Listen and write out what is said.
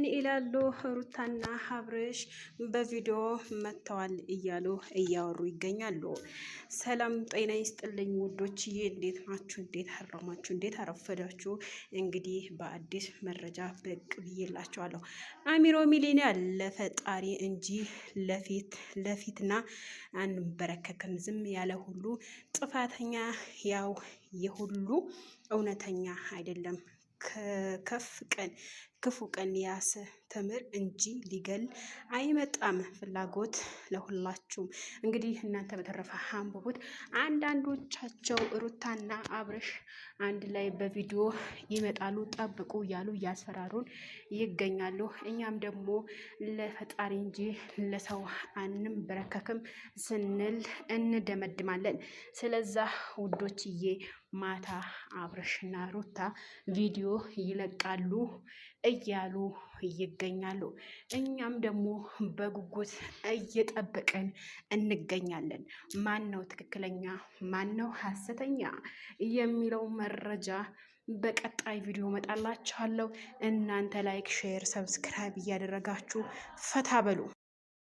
ምን ይላሉ ሩታና አብርሽ በቪዲዮ መጥተዋል እያሉ እያወሩ ይገኛሉ። ሰላም ጤና ይስጥልኝ ውዶችዬ፣ እንዴት ናችሁ? እንዴት አረማችሁ? እንዴት አረፈዳችሁ? እንግዲህ በአዲስ መረጃ ብቅ ብዬላችኋለሁ። አሚሮ ሚሊኒያ ለፈጣሪ እንጂ ለፊትና አንበረከክም። ዝም ያለ ሁሉ ጥፋተኛ፣ ያው የሁሉ እውነተኛ አይደለም። ክፉ ቀን ያስተምር እንጂ ሊገል አይመጣም። ፍላጎት ለሁላችሁም። እንግዲህ እናንተ በተረፈ አንብቡት። አንዳንዶቻቸው ሩታና አብርሽ አንድ ላይ በቪዲዮ ይመጣሉ ጠብቁ እያሉ እያስፈራሩን ይገኛሉ። እኛም ደግሞ ለፈጣሪ እንጂ ለሰው አንበረከክም ስንል እንደመድማለን። ስለዛ ውዶችዬ ማታ አብርሽና ሩታ ቪዲዮ ይለቃሉ እያሉ ይገኛሉ። እኛም ደግሞ በጉጉት እየጠበቅን እንገኛለን። ማን ነው ትክክለኛ፣ ማን ነው ሐሰተኛ የሚለው መረጃ በቀጣይ ቪዲዮ መጣላችኋለሁ። እናንተ ላይክ፣ ሼር፣ ሰብስክራይብ እያደረጋችሁ ፈታ በሉ።